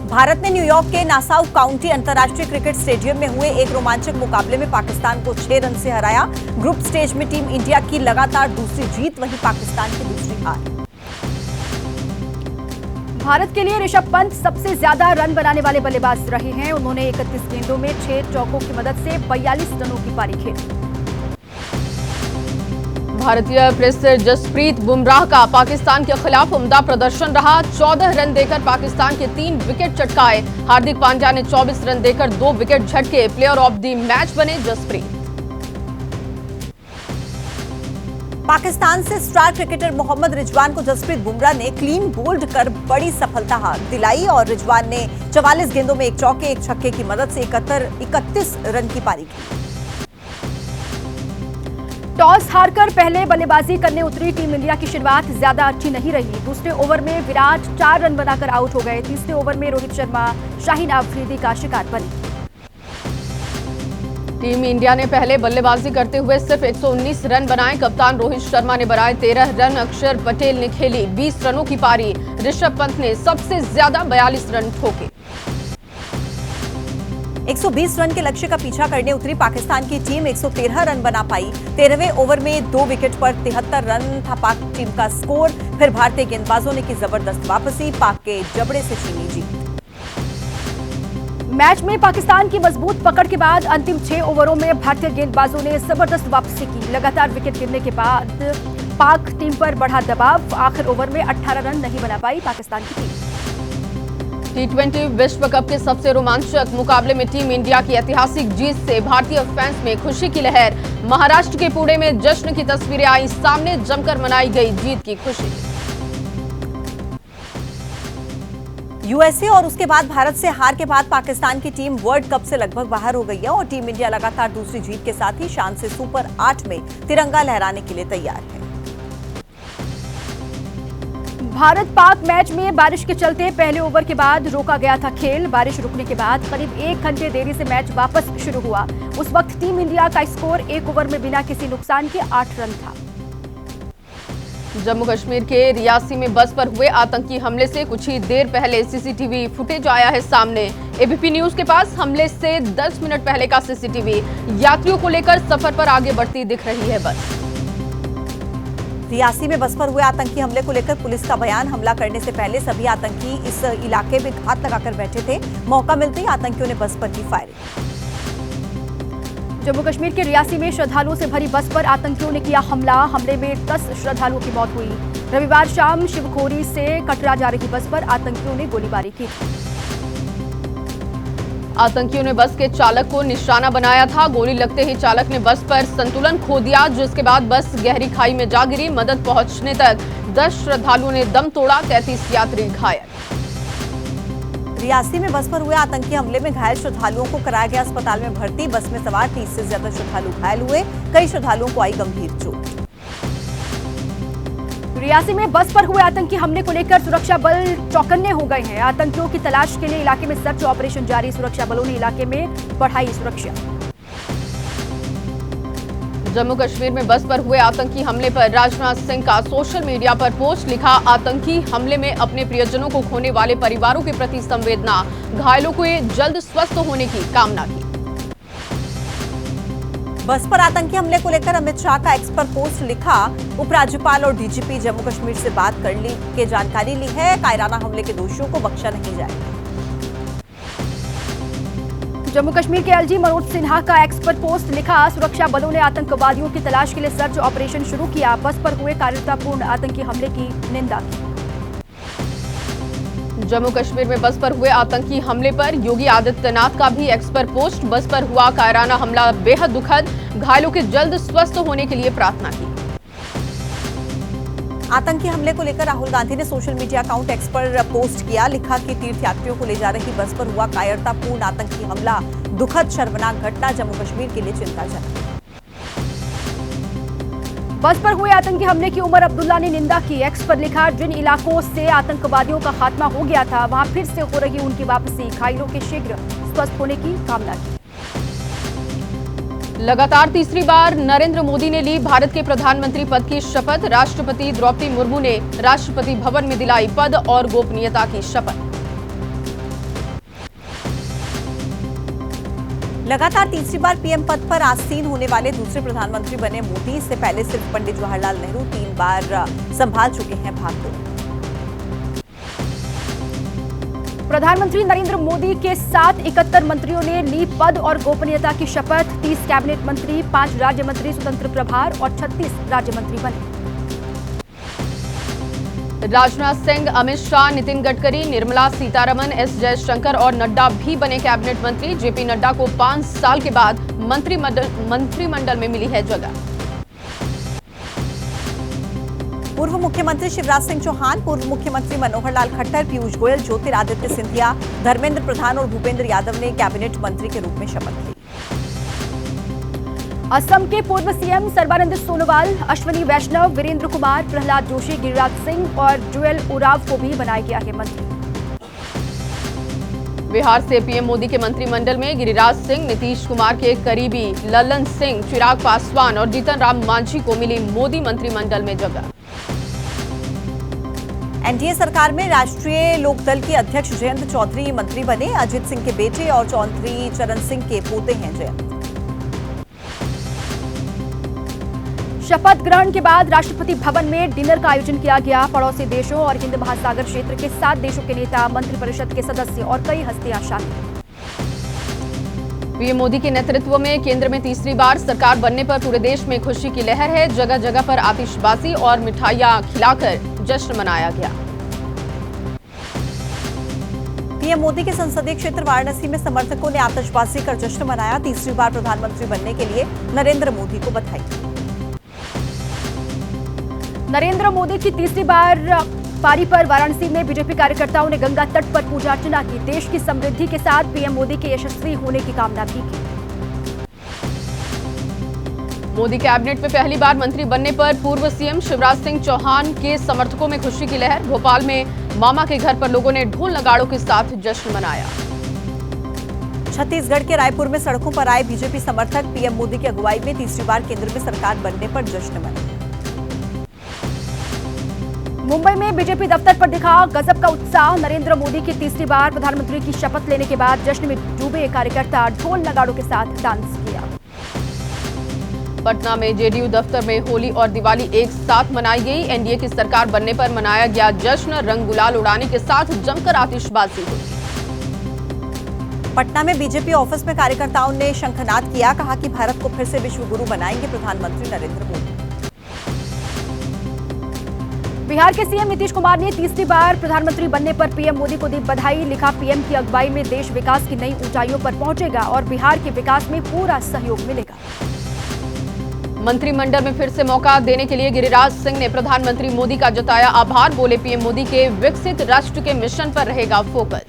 भारत ने न्यूयॉर्क के Nassau county अंतर्राष्ट्रीय क्रिकेट स्टेडियम में हुए एक रोमांचक मुकाबले में पाकिस्तान को 6 रन से हराया। ग्रुप स्टेज में टीम इंडिया की लगातार दूसरी जीत, वहीं पाकिस्तान की दूसरी हार। भारत के लिए ऋषभ पंत सबसे ज्यादा रन बनाने वाले बल्लेबाज रहे हैं। उन्होंने 31 गेंदों में 6 चौकों की मदद से 42 रनों की पारी खेली। भारतीय पेसर जसप्रीत बुमराह का पाकिस्तान के खिलाफ उम्दा प्रदर्शन रहा। 14 रन देकर पाकिस्तान के 3 विकेट चटकाए। हार्दिक पांड्या ने 24 रन देकर 2 विकेट झटके। प्लेयर ऑफ द मैच बने जसप्रीत। पाकिस्तान से स्टार क्रिकेटर मोहम्मद रिजवान को जसप्रीत बुमराह ने क्लीन बोल्ड कर बड़ी सफलता दिलाई और रिजवान ने 44 गेंदों में 1 चौके 1 छक्के की मदद से 31 रन की पारी की। टॉस हारकर पहले बल्लेबाजी करने उतरी टीम इंडिया की शुरुआत ज्यादा अच्छी नहीं रही। दूसरे ओवर में विराट 4 रन बनाकर आउट हो गए। तीसरे ओवर में रोहित शर्मा शाहीन अफरीदी का शिकार बने। टीम इंडिया ने पहले बल्लेबाजी करते हुए सिर्फ 119 रन बनाए। कप्तान रोहित शर्मा ने बनाए 13 रन। अक्षर पटेल ने खेली 20 रनों की पारी। ऋषभ पंत ने सबसे ज्यादा 42 रन ठोके। 120 रन के लक्ष्य का पीछा करने उतरी पाकिस्तान की टीम 113 रन बना पाई। 13वें ओवर में 2 विकेट पर 73 रन था पाक टीम का स्कोर। फिर भारतीय गेंदबाजों ने की जबरदस्त वापसी, पाक के जबड़े से छीनी जीत। मैच में पाकिस्तान की मजबूत पकड़ के बाद अंतिम 6 ओवरों में भारतीय गेंदबाजों ने जबरदस्त वापसी की। लगातार विकेट गिरने के बाद पाक टीम पर बढ़ा दबाव। आखिर ओवर में 18 रन नहीं बना पाई पाकिस्तान की टीम। T20 विश्व कप के सबसे रोमांचक मुकाबले में टीम इंडिया की ऐतिहासिक जीत से भारतीय फैंस में खुशी की लहर। महाराष्ट्र के पुणे में जश्न की तस्वीरें आई सामने। जमकर मनाई गई जीत की खुशी। यूएसए और उसके बाद भारत से हार के बाद पाकिस्तान की टीम वर्ल्ड कप से लगभग बाहर हो गई है और टीम इंडिया लगातार दूसरी जीत के साथ ही शान से सुपर 8 में तिरंगा लहराने के लिए तैयार है। भारत पाक मैच में बारिश के चलते पहले ओवर के बाद रोका गया था खेल। बारिश रुकने के बाद करीब 1 घंटे देरी से मैच वापस शुरू हुआ। उस वक्त टीम इंडिया का स्कोर 1 ओवर में बिना किसी नुकसान के 8 रन था। जम्मू कश्मीर के रियासी में बस पर हुए आतंकी हमले से कुछ ही देर पहले सीसीटीवी फुटेज आया है सामने। एबीपी न्यूज के पास हमले से 10 मिनट पहले का सीसीटीवी। यात्रियों को लेकर सफर पर आगे बढ़ती दिख रही है बस। रियासी में बस पर हुए आतंकी हमले को लेकर पुलिस का बयान। हमला करने से पहले सभी आतंकी इस इलाके में घात लगाकर बैठे थे। मौका मिलते ही आतंकियों ने बस पर की फायरिंग। जम्मू कश्मीर के रियासी में श्रद्धालुओं से भरी बस पर आतंकियों ने किया हमला। हमले में 10 श्रद्धालुओं की मौत हुई। रविवार शाम शिवखोरी से कटरा जा रही बस पर आतंकियों ने गोलीबारी की। आतंकियों ने बस के चालक को निशाना बनाया था। गोली लगते ही चालक ने बस पर संतुलन खो दिया, जिसके बाद बस गहरी खाई में जा गिरी। मदद पहुंचने तक 10 श्रद्धालुओं ने दम तोड़ा। 33 यात्री घायल। रियासी में बस पर हुए आतंकी हमले में घायल श्रद्धालुओं को कराया गया अस्पताल में भर्ती। बस में सवार 30 से ज्यादा श्रद्धालु घायल हुए। कई श्रद्धालुओं को आई गंभीर चोट। रियासी में बस पर हुए आतंकी हमले को लेकर सुरक्षा बल चौकन्ने हो गए हैं। आतंकियों की तलाश के लिए इलाके में सर्च ऑपरेशन जारी। सुरक्षा बलों ने इलाके में बढ़ाई सुरक्षा। जम्मू कश्मीर में बस पर हुए आतंकी हमले पर राजनाथ सिंह का सोशल मीडिया पर पोस्ट लिखा। आतंकी हमले में अपने प्रियजनों को खोने वाले परिवारों के प्रति संवेदना। घायलों को जल्द स्वस्थ होने की कामना की। बस पर आतंकी हमले को लेकर अमित शाह का एक्स पर पोस्ट लिखा। उपराज्यपाल और डीजीपी जम्मू कश्मीर से बात के जानकारी ली है। कायराना हमले के दोषियों को बख्शा नहीं जाएगा। जम्मू कश्मीर के एलजी मनोज सिन्हा का एक्स पर पोस्ट लिखा। सुरक्षा बलों ने आतंकवादियों की तलाश के लिए सर्च ऑपरेशन शुरू किया। बस पर हुए कायरतापूर्ण आतंकी हमले की निंदा की। जम्मू कश्मीर में बस पर हुए आतंकी हमले पर योगी आदित्यनाथ का भी एक्स पर पोस्ट। बस पर हुआ कायराना हमला बेहद दुखद। घायलों के जल्द स्वस्थ होने के लिए प्रार्थना की। आतंकी हमले को लेकर राहुल गांधी ने सोशल मीडिया अकाउंट एक्स पर पोस्ट किया। लिखा कि तीर्थयात्रियों को ले जा रही बस पर हुआ कायरतापूर्ण आतंकी हमला दुखद शर्मनाक घटना। जम्मू कश्मीर के लिए चिंताजनक। बस पर हुए आतंकी हमले की उमर अब्दुल्ला ने निंदा की। एक्स पर लिखा, जिन इलाकों से आतंकवादियों का खात्मा हो गया था वहां फिर से हो रही उनकी वापसी। घायलों के शीघ्र स्वस्थ होने की कामना की। लगातार तीसरी बार नरेंद्र मोदी ने ली भारत के प्रधानमंत्री पद की शपथ। राष्ट्रपति द्रौपदी मुर्मू ने राष्ट्रपति भवन में दिलाई पद और गोपनीयता की शपथ। लगातार तीसरी बार पीएम पद पर आसीन होने वाले दूसरे प्रधानमंत्री बने मोदी। इससे पहले सिर्फ पंडित जवाहरलाल नेहरू 3 बार संभाल चुके हैं भागदौड़। प्रधानमंत्री नरेंद्र मोदी के साथ 71 मंत्रियों ने ली पद और गोपनीयता की शपथ। 30 कैबिनेट मंत्री, 5 राज्य मंत्री स्वतंत्र प्रभार और 36 राज्य मंत्री बने। राजनाथ सिंह, अमित शाह, नितिन गडकरी, निर्मला सीतारमण, एस जयशंकर और नड्डा भी बने कैबिनेट मंत्री। जेपी नड्डा को 5 साल के बाद मंत्रिमंडल में मिली है जगह। पूर्व मुख्यमंत्री शिवराज सिंह चौहान, पूर्व मुख्यमंत्री मनोहर लाल खट्टर, पीयूष गोयल, ज्योतिरादित्य सिंधिया, धर्मेंद्र प्रधान और भूपेंद्र यादव ने कैबिनेट मंत्री के रूप में शपथ ली। असम के पूर्व सीएम सर्बानंद सोनोवाल, अश्विनी वैष्णव, वीरेंद्र कुमार, प्रहलाद जोशी, गिरिराज सिंह और जुएल ओराव को भी बनाया गया है मंत्री। बिहार से पीएम मोदी के मंत्रिमंडल में गिरिराज सिंह, नीतीश कुमार के करीबी ललन सिंह, चिराग पासवान और जीतन राम मांझी को मिली मोदी मंत्रिमंडल में जगह। एनडीए सरकार में राष्ट्रीय लोकदल के अध्यक्ष जयंत चौधरी मंत्री बने। अजित सिंह के बेटे और चौधरी चरण सिंह के पोते हैं जयंत। शपथ ग्रहण के बाद राष्ट्रपति भवन में डिनर का आयोजन किया गया। पड़ोसी देशों और हिंद महासागर क्षेत्र के 7 देशों के नेता, मंत्रिपरिषद के सदस्य और कई हस्तियां शामिल। पीएम मोदी के नेतृत्व में केंद्र में तीसरी बार सरकार बनने पर पूरे देश में खुशी की लहर है। जगह जगह पर आतिशबाजी और मिठाइयां खिलाकर जश्न मनाया गया। पीएम मोदी के संसदीय क्षेत्र वाराणसी में समर्थकों ने आतिशबाजी कर जश्न मनाया। तीसरी बार प्रधानमंत्री बनने के लिए नरेंद्र मोदी को बधाई। नरेंद्र मोदी की तीसरी बार पारी पर वाराणसी में बीजेपी कार्यकर्ताओं ने गंगा तट पर पूजा अर्चना की। देश की समृद्धि के साथ पीएम मोदी के यशस्वी होने की कामना भी की। मोदी कैबिनेट में पहली बार मंत्री बनने पर पूर्व सीएम शिवराज सिंह चौहान के समर्थकों में खुशी की लहर। भोपाल में मामा के घर पर लोगों ने ढोल नगाड़ों के साथ जश्न मनाया। छत्तीसगढ़ के रायपुर में सड़कों पर आए बीजेपी समर्थक। पीएम मोदी की अगुवाई में तीसरी बार केंद्र में सरकार बनने पर जश्न मनाया। मुंबई में बीजेपी दफ्तर पर दिखा गजब का उत्साह। नरेंद्र मोदी की तीसरी बार प्रधानमंत्री की शपथ लेने के बाद जश्न में डूबे कार्यकर्ता ढोल नगाड़ों के साथ डांस किया। पटना में जेडीयू दफ्तर में होली और दिवाली एक साथ मनाई गई। एनडीए की सरकार बनने पर मनाया गया जश्न। रंग गुलाल उड़ाने के साथ जमकर आतिशबाजी हुई। पटना में बीजेपी ऑफिस में कार्यकर्ताओं ने शंखनाद किया। कहा कि भारत को फिर से विश्व गुरु बनाएंगे प्रधानमंत्री नरेंद्र मोदी। बिहार के सीएम नीतीश कुमार ने तीसरी बार प्रधानमंत्री बनने पर पीएम मोदी को दी बधाई। लिखा, पीएम की अगुवाई में देश विकास की नई ऊंचाइयों पर पहुंचेगा और बिहार के विकास में पूरा सहयोग मिलेगा। मंत्रिमंडल में फिर से मौका देने के लिए गिरिराज सिंह ने प्रधानमंत्री मोदी का जताया आभार। बोले, पीएम मोदी के विकसित राष्ट्र के मिशन पर रहेगा फोकस।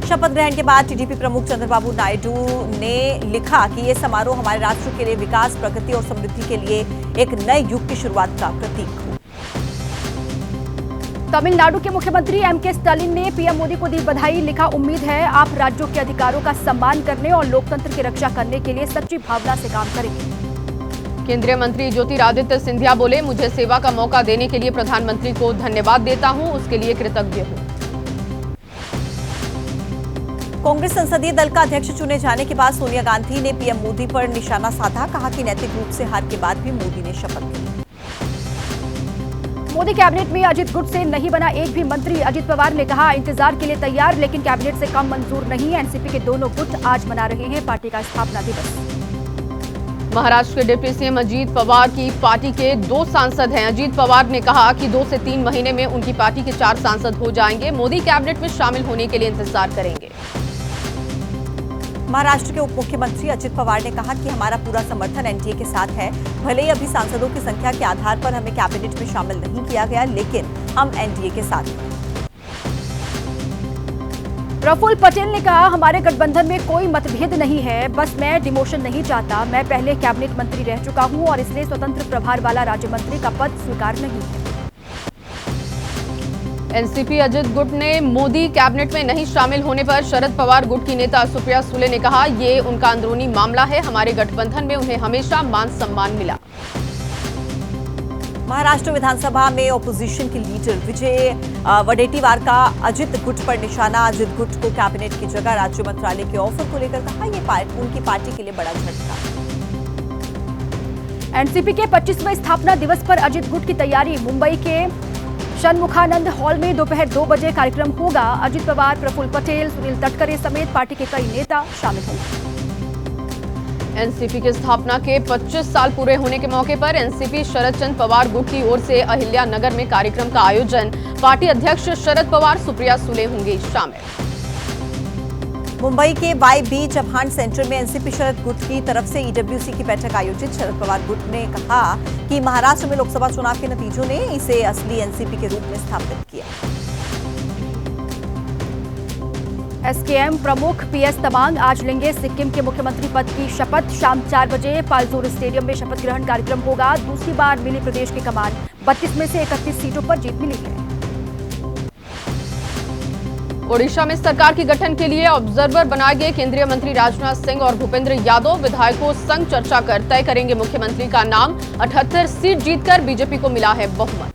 शपथ ग्रहण के बाद टीडीपी प्रमुख चंद्रबाबू नायडू ने लिखा कि ये समारोह हमारे राष्ट्र के लिए विकास, प्रगति और समृद्धि के लिए एक नए युग की शुरुआत का प्रतीक हो। तमिलनाडु के मुख्यमंत्री एमके स्टालिन ने पीएम मोदी को दी बधाई। लिखा, उम्मीद है आप राज्यों के अधिकारों का सम्मान करने और लोकतंत्र की रक्षा करने के लिए सच्ची भावना से काम करेंगे। केंद्रीय मंत्री ज्योतिरादित्य सिंधिया बोले, मुझे सेवा का मौका देने के लिए प्रधानमंत्री को धन्यवाद देता हूं, उसके लिए कृतज्ञ हूं। कांग्रेस संसदीय दल का अध्यक्ष चुने जाने के बाद सोनिया गांधी ने पीएम मोदी पर निशाना साधा। कहा कि नैतिक रूप से हार के बाद भी मोदी ने शपथ ली। मोदी कैबिनेट में अजित गुट से नहीं बना एक भी मंत्री। अजित पवार ने कहा, इंतजार के लिए तैयार, लेकिन कैबिनेट से कम मंजूर नहीं। एनसीपी के दोनों गुट आज मना रहे हैं पार्टी का स्थापना दिवस। महाराष्ट्र के डिप्टी सीएम अजीत पवार की पार्टी के 2 सांसद हैं। अजीत पवार ने कहा कि 2 से 3 महीने में उनकी पार्टी के 4 सांसद हो जाएंगे। मोदी कैबिनेट में शामिल होने के लिए इंतजार करेंगे। महाराष्ट्र के डिप्टी सीएम अजीत पवार की पार्टी के 2 सांसद हैं। अजीत पवार ने कहा कि 2 से 3 महीने में उनकी पार्टी के 4 सांसद हो जाएंगे। मोदी कैबिनेट में शामिल होने के लिए इंतजार करेंगे। महाराष्ट्र के उप मुख्यमंत्री अजित पवार ने कहा कि हमारा पूरा समर्थन एनडीए के साथ है। भले ही अभी सांसदों की संख्या के आधार पर हमें कैबिनेट में शामिल नहीं किया गया, लेकिन हम एनडीए के साथ हैं। प्रफुल्ल पटेल ने कहा, हमारे गठबंधन में कोई मतभेद नहीं है, बस मैं डिमोशन नहीं चाहता। मैं पहले कैबिनेट मंत्री रह चुका हूं और इसलिए स्वतंत्र प्रभार वाला राज्य मंत्री का पद स्वीकार नहीं है। एनसीपी अजित गुट ने मोदी कैबिनेट में नहीं शामिल होने पर शरद पवार गुट की नेता सुप्रिया सुले ने कहा, ये उनका अंदरूनी मामला है। हमारे गठबंधन में उन्हें हमेशा मान सम्मान मिला। महाराष्ट्र विधानसभा में ओपोजिशन के लीडर विजय वडेट्टीवार का अजित गुट पर निशाना। अजित गुट को कैबिनेट की जगह राज्य मंत्रालय के ऑफर को लेकर कहा, यह उनकी पार्टी के लिए बड़ा झटका। एनसीपी के 25वें स्थापना दिवस पर अजित गुट की तैयारी। मुंबई के षणमुखानंद हॉल में दोपहर 2 बजे कार्यक्रम होगा। अजित पवार, प्रफुल्ल पटेल, सुनील तटकरे समेत पार्टी के कई नेता शामिल होंगे। एनसीपी की स्थापना के 25 साल पूरे होने के मौके पर एनसीपी शरद चंद्र पवार गुट की ओर से अहिल्या नगर में कार्यक्रम का आयोजन। पार्टी अध्यक्ष शरद पवार, सुप्रिया सुले होंगे शामिल। मुंबई के वाई.बी. चव्हाण सेंटर में एनसीपी शरद गुट की तरफ से ईडब्ल्यूसी की बैठक आयोजित। शरद पवार गुट ने कहा कि महाराष्ट्र में लोकसभा चुनाव के नतीजों ने इसे असली एनसीपी के रूप में स्थापित किया। एसकेएम प्रमुख पीएस तमांग आज लेंगे सिक्किम के मुख्यमंत्री पद की शपथ। शाम 4 बजे पालजोर स्टेडियम में शपथ ग्रहण कार्यक्रम होगा। दूसरी बार मिली प्रदेश की कमान। 32 में से 31 सीटों पर जीत मिली है। ओडिशा में सरकार के गठन के लिए ऑब्जर्वर बनाए गए केंद्रीय मंत्री राजनाथ सिंह और भूपेंद्र यादव विधायकों संग चर्चा कर तय करेंगे मुख्यमंत्री का नाम। 78 सीट जीतकर बीजेपी को मिला है बहुमत।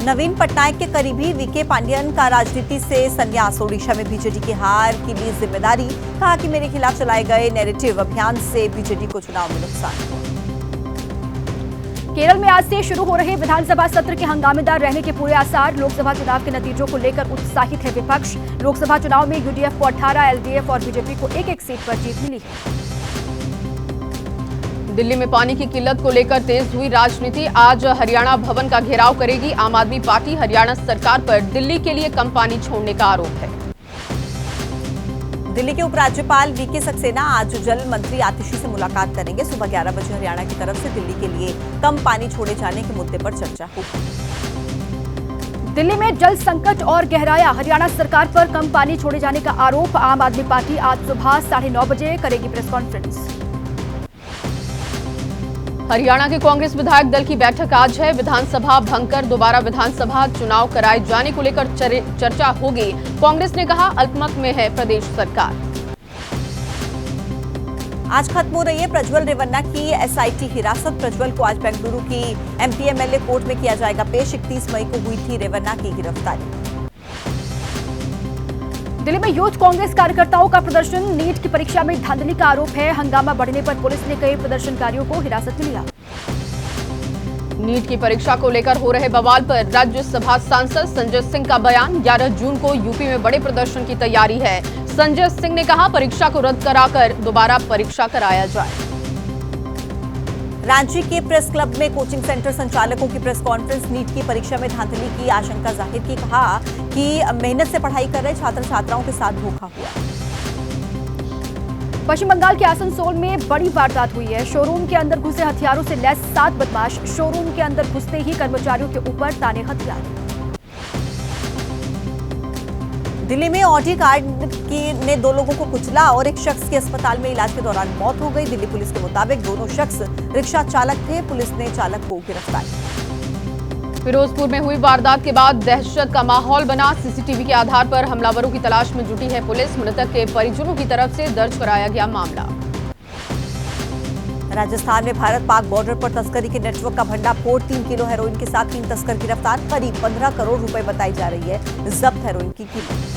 नवीन पटनायक के करीबी वीके पांडियन का राजनीति से संन्यास। ओडिशा में बीजेडी की हार की ली जिम्मेदारी। कहा कि मेरे खिलाफ चलाए गए नैरेटिव अभियान से बीजेडी को चुनाव में नुकसान हुआ। केरल में आज से शुरू हो रहे विधानसभा सत्र के हंगामेदार रहने के पूरे आसार। लोकसभा चुनाव के नतीजों को लेकर उत्साहित है विपक्ष। लोकसभा चुनाव में यूडीएफ को 18, एलडीएफ और बीजेपी को एक सीट पर जीत मिली है। दिल्ली में पानी की किल्लत को लेकर तेज हुई राजनीति। आज हरियाणा भवन का घेराव करेगी आम आदमी पार्टी। हरियाणा सरकार पर दिल्ली के लिए कम पानी छोड़ने का आरोप है। दिल्ली के उपराज्यपाल वीके सक्सेना आज जल मंत्री आतिशी से मुलाकात करेंगे। सुबह 11 बजे हरियाणा की तरफ से दिल्ली के लिए कम पानी छोड़े जाने के मुद्दे पर चर्चा होगी। दिल्ली में जल संकट और गहराया। हरियाणा सरकार पर कम पानी छोड़े जाने का आरोप। आम आदमी पार्टी आज सुबह 9:30 बजे करेगी प्रेस कॉन्फ्रेंस। हरियाणा के कांग्रेस विधायक दल की बैठक आज है। विधानसभा भंग कर दोबारा विधानसभा चुनाव कराए जाने को लेकर चर्चा होगी। कांग्रेस ने कहा अल्पमत में है प्रदेश सरकार। आज खत्म हो रही है प्रज्वल रेवन्ना की एसआईटी हिरासत। प्रज्वल को आज बेंगलुरु की एमपीएमएलए कोर्ट में किया जाएगा पेश। 31 मई को हुई थी रेवन्ना की गिरफ्तारी। दिल्ली में यूथ कांग्रेस कार्यकर्ताओं का प्रदर्शन। नीट की परीक्षा में धांधली का आरोप है। हंगामा बढ़ने पर पुलिस ने कई प्रदर्शनकारियों को हिरासत में लिया। नीट की परीक्षा को लेकर हो रहे बवाल पर राज्यसभा सांसद संजय सिंह का बयान। 11 जून को यूपी में बड़े प्रदर्शन की तैयारी है। संजय सिंह ने कहा परीक्षा को रद्द कराकर दोबारा परीक्षा कराया जाए। रांची के प्रेस क्लब में कोचिंग सेंटर संचालकों की प्रेस कॉन्फ्रेंस। नीट की परीक्षा में धांधली की आशंका जाहिर की। कहा कि मेहनत से पढ़ाई कर रहे छात्र छात्राओं के साथ धोखा हुआ। पश्चिम बंगाल के आसनसोल में बड़ी वारदात हुई है। शोरूम के अंदर घुसे हथियारों से लैस 7 बदमाश। शोरूम के अंदर घुसते ही कर्मचारियों के ऊपर ताने हथियार। दिल्ली में ऑडी कार ने 2 लोगों को कुचला और एक शख्स की अस्पताल में इलाज के दौरान मौत हो गई। दिल्ली पुलिस के मुताबिक दोनों शख्स रिक्शा चालक थे। पुलिस ने चालक को गिरफ्तार किया। फिरोजपुर में हुई वारदात के बाद दहशत का माहौल बना। सीसीटीवी के आधार पर हमलावरों की तलाश में जुटी है पुलिस। मृतक के परिजनों की तरफ से दर्ज कराया गया मामला। राजस्थान में भारत पाक बॉर्डर पर तस्करी के नेटवर्क का भंडाफोड़। 3 किलो हेरोइन के साथ 3 तस्कर गिरफ्तार। करीब 15 करोड़ रुपए बताई जा रही है जब्त हेरोइन की कीमत।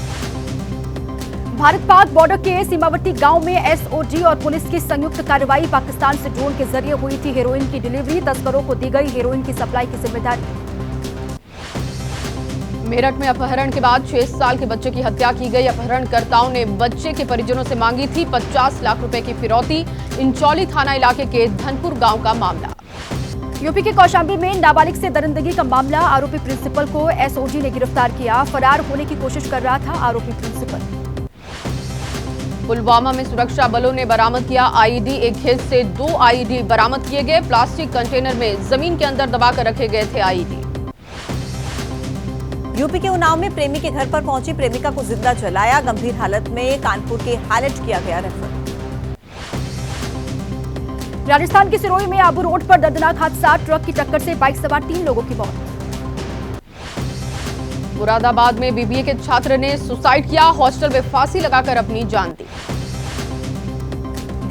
भारत पाक बॉर्डर के सीमावर्ती गांव में एसओजी और पुलिस की संयुक्त कार्रवाई। पाकिस्तान से ड्रोन के जरिए हुई थी हेरोइन की डिलीवरी। तस्करों को दी गई हेरोइन की सप्लाई की जिम्मेदारी। मेरठ में अपहरण के बाद 6 साल के बच्चे की हत्या की गई। अपहरणकर्ताओं ने बच्चे के परिजनों से मांगी थी 50 लाख रुपए की फिरौती। इंचौली थाना इलाके के धनपुर गांव का मामला। यूपी के कौशाम्बी में नाबालिग से दरिंदगी का मामला। आरोपी प्रिंसिपल को एसओजी ने गिरफ्तार किया। फरार होने की कोशिश कर रहा था आरोपी प्रिंसिपल। पुलवामा में सुरक्षा बलों ने बरामद किया आईईडी। एक खेत से 2 आईईडी बरामद किए गए। प्लास्टिक कंटेनर में जमीन के अंदर दबाकर रखे गए थे आईईडी। यूपी के उन्नाव में प्रेमी के घर पर पहुंची प्रेमिका को जिंदा जलाया। गंभीर हालत में कानपुर के हाईलाइट किया गया रेफर। राजस्थान के सिरोही में आबू रोड पर दर्दनाक हादसा। ट्रक की टक्कर से बाइक सवार 3 लोगों की मौत। मुरादाबाद में बीबीए के छात्र ने सुसाइड किया। हॉस्टल में फांसी लगाकर अपनी जान दी।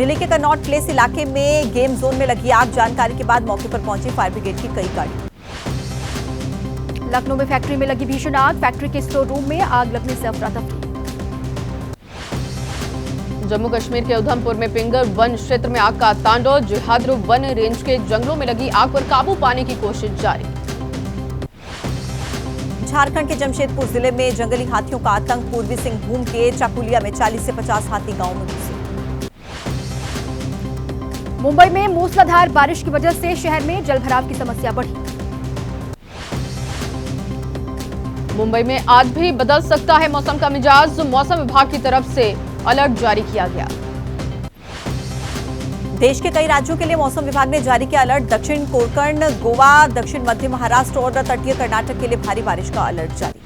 दिल्ली के कनॉट प्लेस इलाके में गेम जोन में लगी आग, जानकारी के बाद मौके पर पहुंची फायर ब्रिगेड की कई गाड़ी। लखनऊ में फैक्ट्री में लगी भीषण आग, फैक्ट्री के स्टोर रूम में आग लगने से अफरा तफरी। जम्मू कश्मीर के उधमपुर में पिंगर वन क्षेत्र में आग का तांडव, जिहादरू वन रेंज के जंगलों में लगी आग पर काबू पाने की कोशिश जारी। झारखंड के जमशेदपुर जिले में जंगली हाथियों का आतंक, पूर्वी सिंहभूम के चाकुलिया में 40 से 50 हाथी गांव में घुसे। मुंबई में मूसलाधार बारिश की वजह से शहर में जलभराव की समस्या बढ़ी। मुंबई में आज भी बदल सकता है मौसम का मिजाज, मौसम विभाग की तरफ से अलर्ट जारी किया गया। देश के कई राज्यों के लिए मौसम विभाग ने जारी किया अलर्ट, दक्षिण कोंकण, गोवा, दक्षिण मध्य महाराष्ट्र और तटीय कर्नाटक के लिए भारी बारिश का अलर्ट जारी।